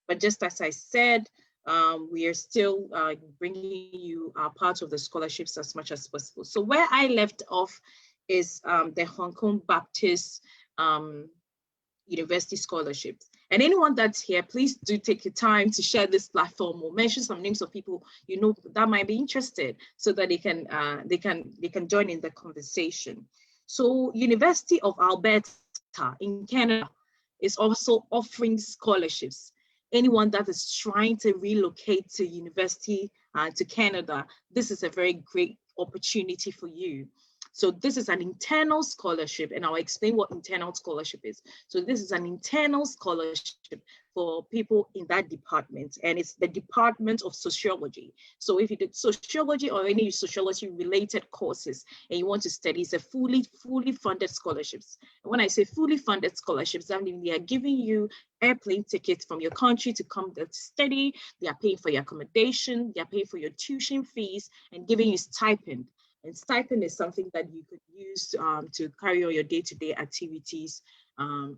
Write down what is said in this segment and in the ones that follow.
But just as I said, we are still bringing you part of the scholarships as much as possible. So where I left off is the Hong Kong Baptist University scholarships. And anyone that's here, please do take your time to share this platform or mention some names of people you know that might be interested, so that they can join in the conversation. So University of Alberta in Canada is also offering scholarships. Anyone that is trying to relocate to university to Canada, this is a very great opportunity for you. So this is an internal scholarship, and I'll explain what internal scholarship is. So this is an internal scholarship for people in that department, and it's the Department of Sociology. So if you did sociology or any sociology related courses and you want to study, it's a fully funded scholarships. And when I say fully funded scholarships, that means they are giving you airplane tickets from your country to come to study. They are paying for your accommodation, they are paying for your tuition fees, and giving you stipend. And stipend is something that you could use to carry on your day-to-day activities. And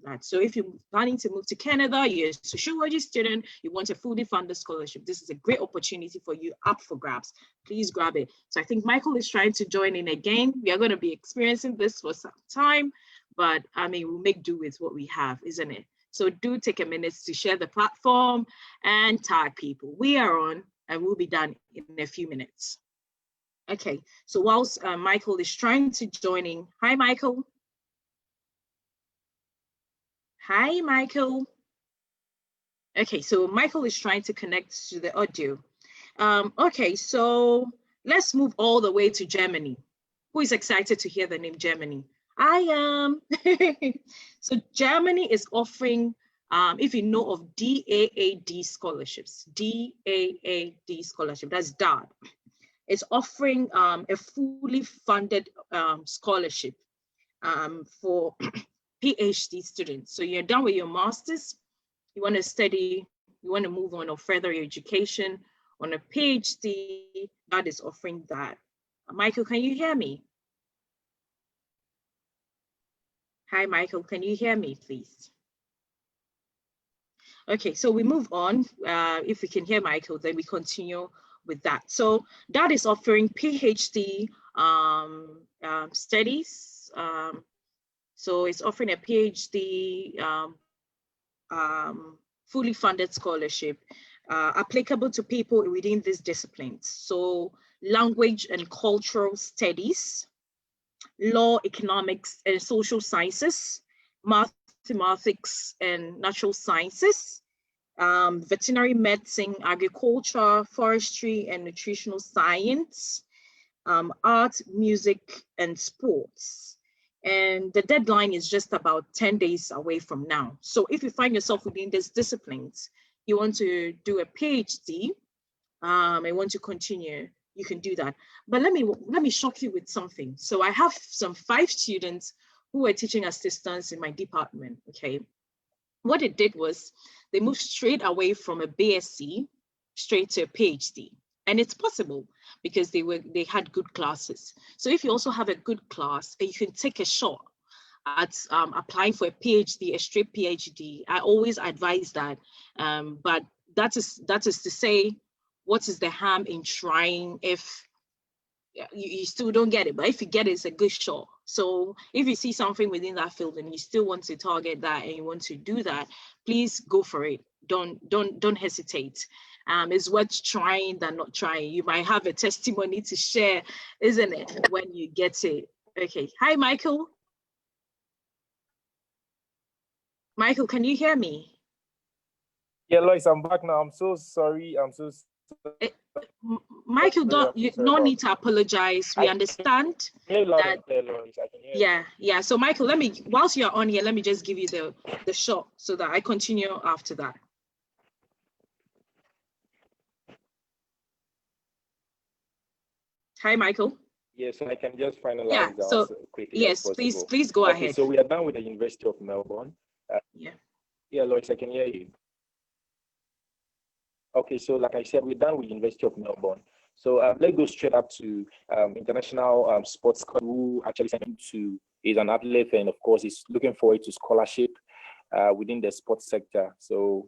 that. So if you're planning to move to Canada, you're a sociology student, you want a fully funded scholarship, this is a great opportunity for you, up for grabs. Please grab it. So I think Michael is trying to join in again. We are going to be experiencing this for some time, but I mean, we'll make do with what we have, isn't it? So do take a minute to share the platform and tag people. We are on, and we'll be done in a few minutes. Okay, so whilst Michael is trying to join in, hi, Michael. Hi, Michael. Okay, so Michael is trying to connect to the audio. Okay, so let's move all the way to Germany. Who is excited to hear the name Germany? I am. So Germany is offering, if you know of DAAD scholarships, DAAD scholarship, that's DAAD. It's offering a fully funded scholarship for PhD students. So you're done with your master's, you want to study, you want to move on or further your education on a PhD, that is offering that. Michael, can you hear me? Hi, Michael, can you hear me, please? Okay, so we move on. If we can hear Michael, then we continue with that. So that is offering PhD studies. So it's offering a PhD fully funded scholarship applicable to people within these disciplines. So language and cultural studies, law, economics, and social sciences, mathematics and natural sciences, veterinary medicine, agriculture, forestry and nutritional science, art, music, and sports. And the deadline is just about 10 days away from now. So if you find yourself within these disciplines, you want to do a PhD and want to continue, you can do that. But let me shock you with something. So I have some 5 students who were teaching assistants in my department, okay? What it did was they moved straight away from a BSc straight to a PhD. And it's possible because they had good classes. So if you also have a good class and you can take a shot at applying for a PhD, a straight PhD, I always advise that. But that is to say, what is the harm in trying if you still don't get it? But if you get it, it's a good shot. So if you see something within that field and you still want to target that and you want to do that, please go for it. Don't hesitate. It's worth trying than not trying. You might have a testimony to share, isn't it, when you get it? Okay. Hi, Michael. Michael, can you hear me? Yeah, Lois, I'm back now. I'm so sorry. Michael, no need to apologize. We understand. Yeah. So Michael, whilst you're on here, let me just give you the shot so that I continue after that. Hi, Michael. Yes, so I can just finalize that so quickly. Yes, please go ahead. So we are done with the University of Melbourne. Yeah, Lois, I can hear you. Okay, so like I said, we're done with University of Melbourne. So let's go straight up to international sports coach who actually sent him to, is an athlete and of course is looking forward to scholarship within the sports sector. So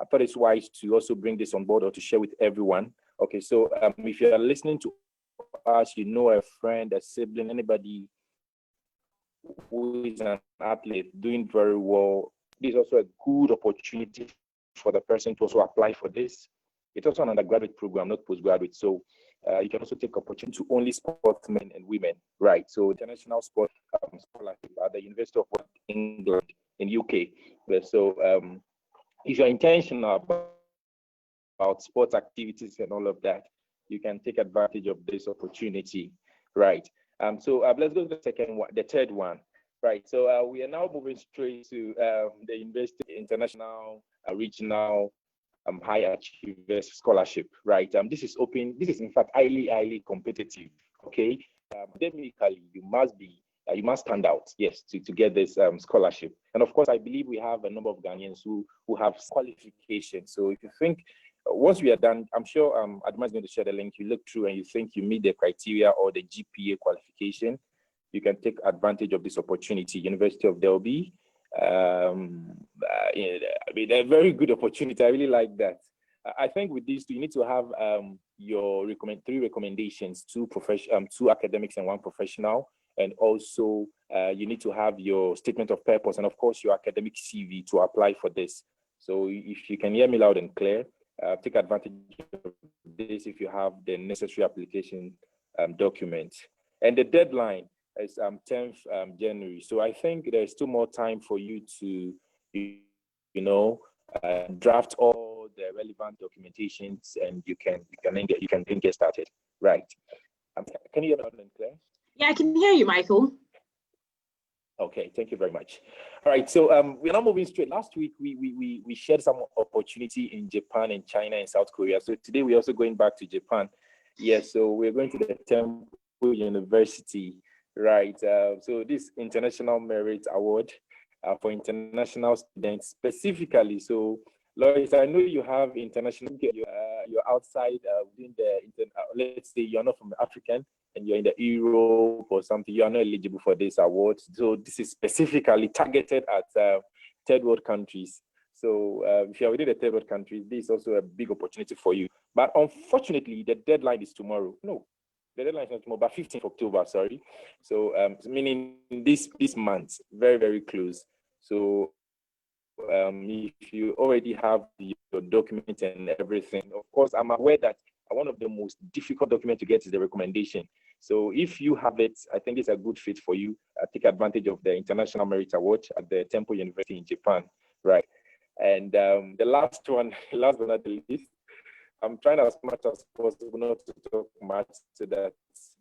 I thought it's wise to also bring this on board or to share with everyone. Okay, so if you are listening to us, you know a friend, a sibling, anybody who is an athlete doing very well, this is also a good opportunity for the person to also apply for this. It's also an undergraduate program, not postgraduate. So you can also take opportunity to only sportsmen and women, right? So international sport scholarship at the University of England in UK. So if you're intentional about sports activities and all of that, you can take advantage of this opportunity, right? So let's go to the third one, right? So we are now moving straight to the University International Regional High Achievers Scholarship, right? This is open. This is in fact highly competitive. Okay, academically you must stand out, yes, to get this scholarship. And of course, I believe we have a number of Ghanaians who have qualifications. So if you think once we are done, I'm sure Adama is going to share the link. You look through and you think you meet the criteria or the GPA qualification, you can take advantage of this opportunity. University of Delhi. I mean, a very good opportunity. I really like that. I think with these two, you need to have your three recommendations: two academics and one professional, and also you need to have your statement of purpose and of course your academic CV to apply for this. So if you can hear me loud and clear, take advantage of this if you have the necessary application documents. And the deadline is 10th January. So I think there's still more time for you to, draft all the relevant documentations, and you can then get started. Right? Can you hear me loud and clear? Yeah, I can hear you, Michael. Okay, thank you very much. All right, so we're now moving straight. Last week we shared some opportunity in Japan and China and South Korea. So today we're also going back to Japan. Yes, so we're going to the Temple University. Right. So this International Merit Award for international students specifically. So, Lois, I know you have international. You're outside within let's say you're not from African and you're in the Europe or something. You are not eligible for this award. So this is specifically targeted at third world countries. So if you're within the third world countries, this is also a big opportunity for you. But unfortunately, the deadline is tomorrow. No. The deadline is not tomorrow, but 15th October, sorry. So meaning this month, very close. So if you already have your document and everything, of course, I'm aware that one of the most difficult documents to get is the recommendation. So if you have it, I think it's a good fit for you. Take advantage of the International Merit Award at the Temple University in Japan, right? And the last one, last but not the least, I'm trying as much as possible not to talk much so that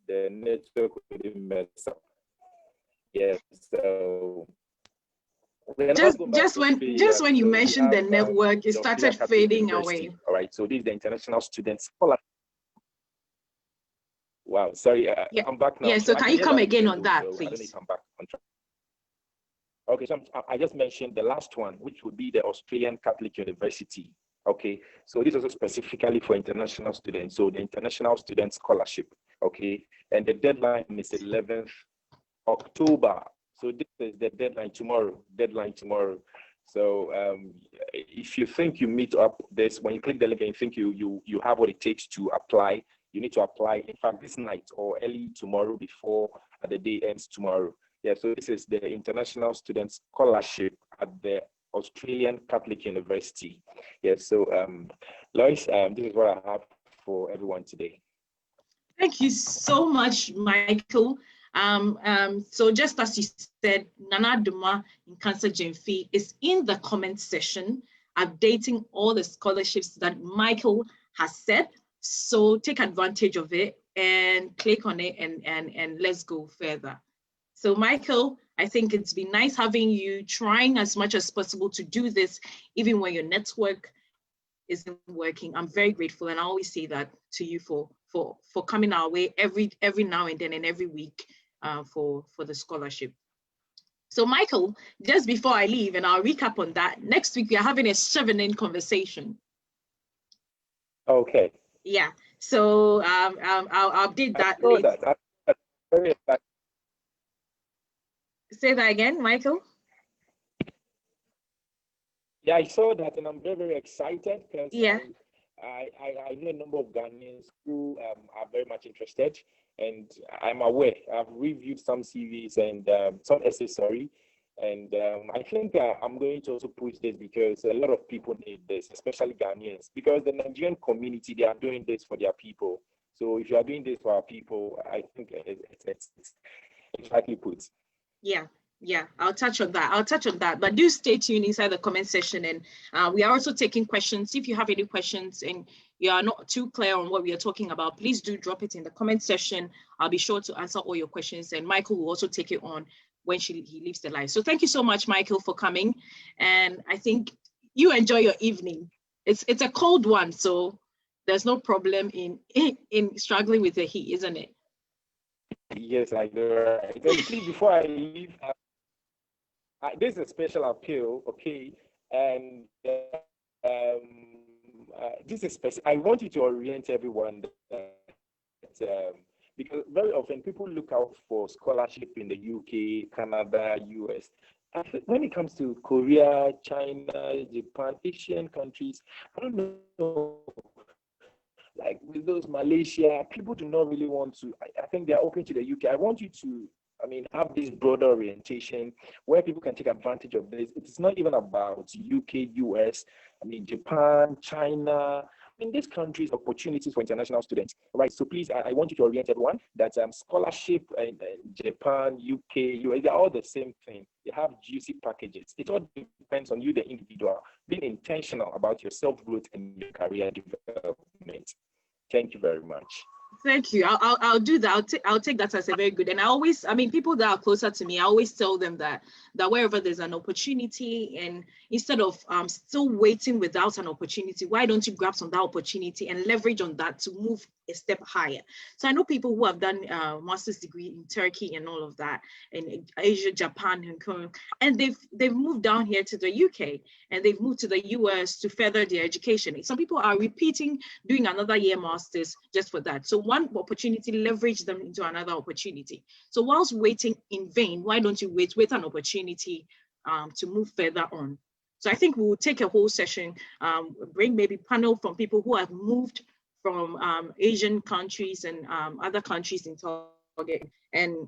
the network will mess up. Yes, so just when you mentioned the network, it started fading away. All right, so this is the international students. Wow, sorry, yeah. I'm back now. Yeah, so can you come again on that, please? I don't know if I'm back on track. Okay, so I just mentioned the last one, which would be the Australian Catholic University. Okay, so this is also specifically for international students. So the International Student Scholarship. Okay, and the deadline is 11th October. So this is the deadline tomorrow. So if you think you meet up this, when you click the link and you think you have what it takes to apply, you need to apply, in fact, this night or early tomorrow before the day ends tomorrow. Yeah, so this is the International Student Scholarship at the Australian Catholic University. Yes, so Lois, this is what I have for everyone today. Thank you so much, Michael. So just as you said, Nana Duma in Cancer Genfi is in the comment section, updating all the scholarships that Michael has said. So take advantage of it and click on it and let's go further. So Michael, I think it's been nice having you, trying as much as possible to do this, even when your network isn't working. I'm very grateful, and I always say that to you for coming our way every now and then and every week for the scholarship. So Michael, just before I leave, and I'll recap on that, next week we are having a 7-in conversation. Okay. Yeah, so I'll update that. I saw that. That's very exciting. Say that again, Michael. Yeah, I saw that, and I'm very, very excited because Yeah. I know a number of Ghanaians who are very much interested, and I'm aware. I've reviewed some CVs and some essays, sorry, and I think I'm going to also push this because a lot of people need this, especially Ghanaians, because the Nigerian community, they are doing this for their people. So if you are doing this for our people, I think it's likely put. Yeah, I'll touch on that. But do stay tuned inside the comment section, and we are also taking questions. If you have any questions and you are not too clear on what we are talking about, please do drop it in the comment section. I'll be sure to answer all your questions, and Michael will also take it on when he leaves the live. So thank you so much, Michael, for coming. And I think you enjoy your evening. It's a cold one, so there's no problem in struggling with the heat, isn't it? Yes, I do. Right. Please, before I leave, this is a special appeal, okay? And this is special. I want you to orient everyone that, because very often people look out for scholarship in the UK, Canada, US. When it comes to Korea, China, Japan, Asian countries, I don't know. Like with those Malaysia, people do not really want to. I think they're open to the UK. I want you to, have this broader orientation where people can take advantage of this. It's not even about UK, US, Japan, China. These countries, opportunities for international students, right? So please, I want you to orient everyone that scholarship in Japan, UK, US, they're all the same thing. They have juicy packages. It all depends on you, the individual, being intentional about your self-growth and your career development. Thank you very much. Thank you. I'll do that. I'll take that as a very good. And I always, people that are closer to me, I always tell them that wherever there's an opportunity, and instead of still waiting without an opportunity, why don't you grab on that opportunity and leverage on that to move a step higher? So I know people who have done master's degree in Turkey and all of that, in Asia, Japan, and they've moved down here to the UK, and they've moved to the US to further their education. Some people are repeating, doing another year master's just for that. So one opportunity, leverage them into another opportunity. So whilst waiting in vain, why don't you wait an opportunity to move further on? So I think we will take a whole session, bring maybe panel from people who have moved from Asian countries and other countries in target, and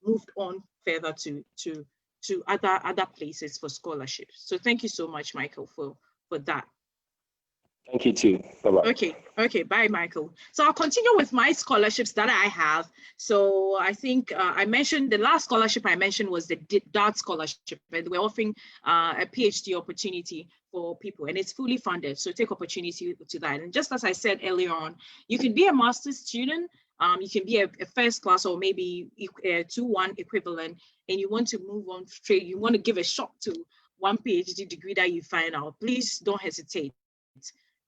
moved on further to other places for scholarships. So thank you so much, Michael, for that. Thank you too. Bye-bye. Okay, bye, Michael. So I'll continue with my scholarships that I have. So I think I mentioned the last scholarship I mentioned was the DART scholarship, and we're offering a PhD opportunity for people, and it's fully funded. So take opportunity to that. And just as I said earlier on, you can be a master's student, you can be a first class or maybe a 2-1 equivalent, and you want to move on straight, you want to give a shot to one PhD degree that you find out, please don't hesitate.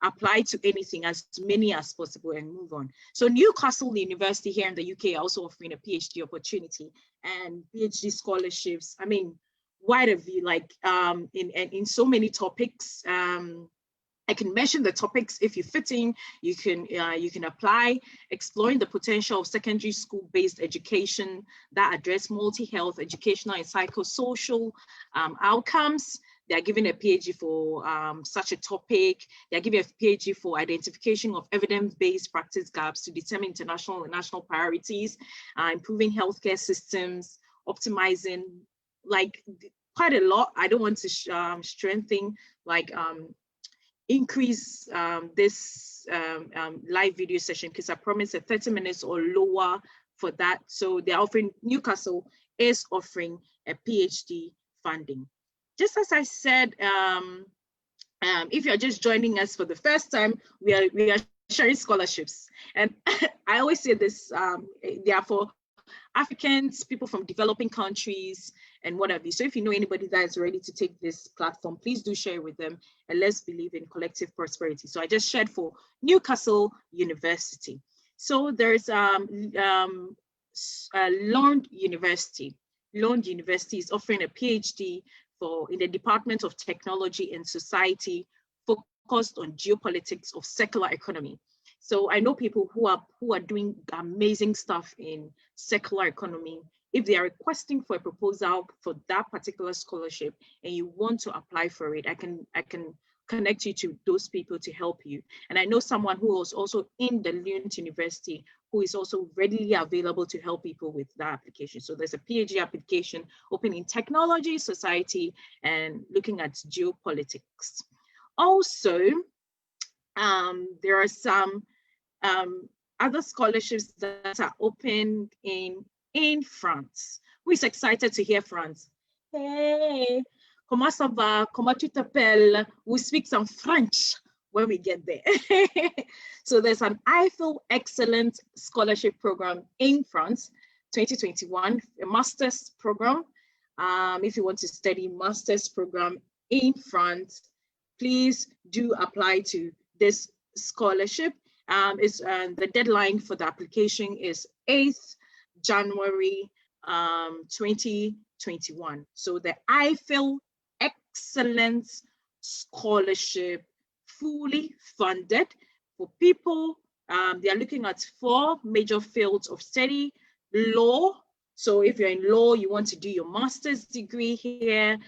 Apply to anything, as many as possible, and move on. So Newcastle University here in the UK are also offering a PhD opportunity and PhD scholarships. Wide of view, in so many topics. I can mention the topics. If you fit in, you can apply. Exploring the potential of secondary school-based education that address multi-health, educational, and psychosocial outcomes. They're giving a PhD for such a topic. They're giving a PhD for identification of evidence-based practice gaps to determine international and national priorities, improving healthcare systems, optimizing, quite a lot. I don't want to strengthen, increase this live video session, because I promised a 30 minutes or lower for that. So they're offering, Newcastle is offering a PhD funding. Just as I said, if you're just joining us for the first time, we are sharing scholarships. And I always say this, they are for Africans, people from developing countries, and what have you. So if you know anybody that is ready to take this platform, please do share with them, and let's believe in collective prosperity. So I just shared for Newcastle University. So there's Lund University. Lund University is offering a PhD in the Department of Technology and Society, focused on geopolitics of circular economy. So I know people who are doing amazing stuff in circular economy, if they are requesting for a proposal for that particular scholarship and you want to apply for it, I can connect you to those people to help you. And I know someone who was also in the Lund University who is also readily available to help people with that application. So there's a PhD application open in technology, society, and looking at geopolitics. Also, there are some other scholarships that are open in France. Who is excited to hear France? Hey, comment ça va? Comment tu t'appelles? We'll speak some French when we get there. So there's an Eiffel Excellent Scholarship Program in France, 2021, a master's program. If you want to study master's program in France, please do apply to this scholarship. The deadline for the application is 8th January 2021. So the Eiffel Excellence Scholarship, fully funded for people. They are looking at 4 major fields of study. Law. So if you're in law, you want to do your master's degree here,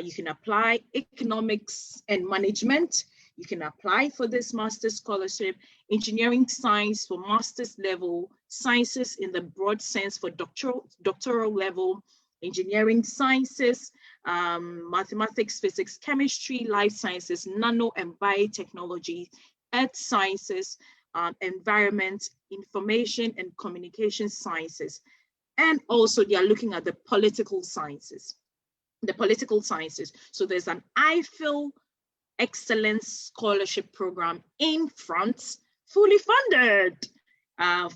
you can apply. Economics and management, you can apply for this master's scholarship. Engineering science for master's level, sciences in the broad sense for doctoral level, engineering sciences, mathematics, physics, chemistry, life sciences, nano and biotechnology, earth sciences, environment, information and communication sciences. And also they are looking at the political sciences. So there's an Eiffel Excellence Scholarship Program in France, fully funded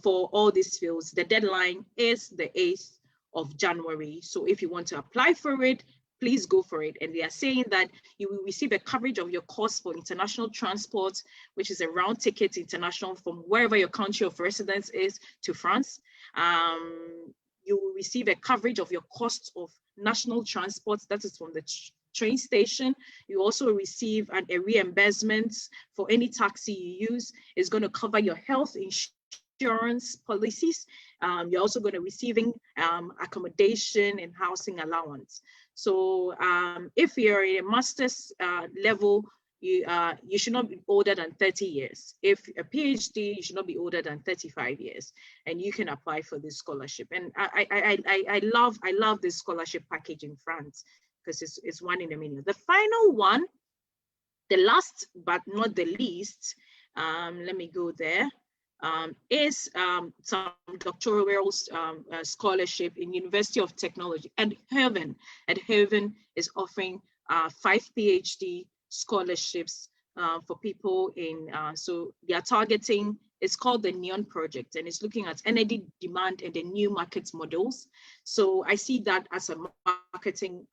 for all these fields. The deadline is the 8th of January. So if you want to apply for it, please go for it. And they are saying that you will receive a coverage of your cost for international transport, which is a round ticket international from wherever your country of residence is to France. You will receive a coverage of your cost of national transport, that is from the train station. You also receive a reimbursement for any taxi you use. It's going to cover your health insurance policies. You're also going to receiving accommodation and housing allowance. So if you're in a master's level, you should not be older than 30 years. If a PhD, you should not be older than 35 years, and you can apply for this scholarship. And I love this scholarship package in France, because it's one in a million. The final one, the last but not the least, let me go there, is some doctoral scholarship in University of Technology. Eindhoven is offering 5 PhD scholarships for people in, so they are targeting, it's called the NEON project, and it's looking at energy demand and the new market models. So I see that as a marketing,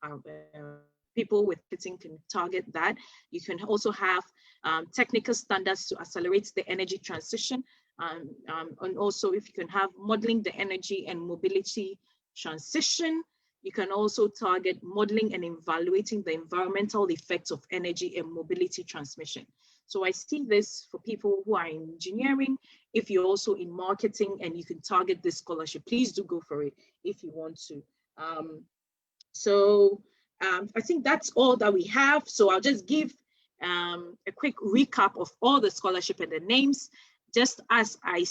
people with marketing can target that. You can also have technical standards to accelerate the energy transition. And also if you can have modeling the energy and mobility transition. You can also target modeling and evaluating the environmental effects of energy and mobility transmission. So I see this for people who are in engineering. If you're also in marketing and you can target this scholarship, please do go for it if you want to. I think that's all that we have. So I'll just give a quick recap of all the scholarship and the names. Just as I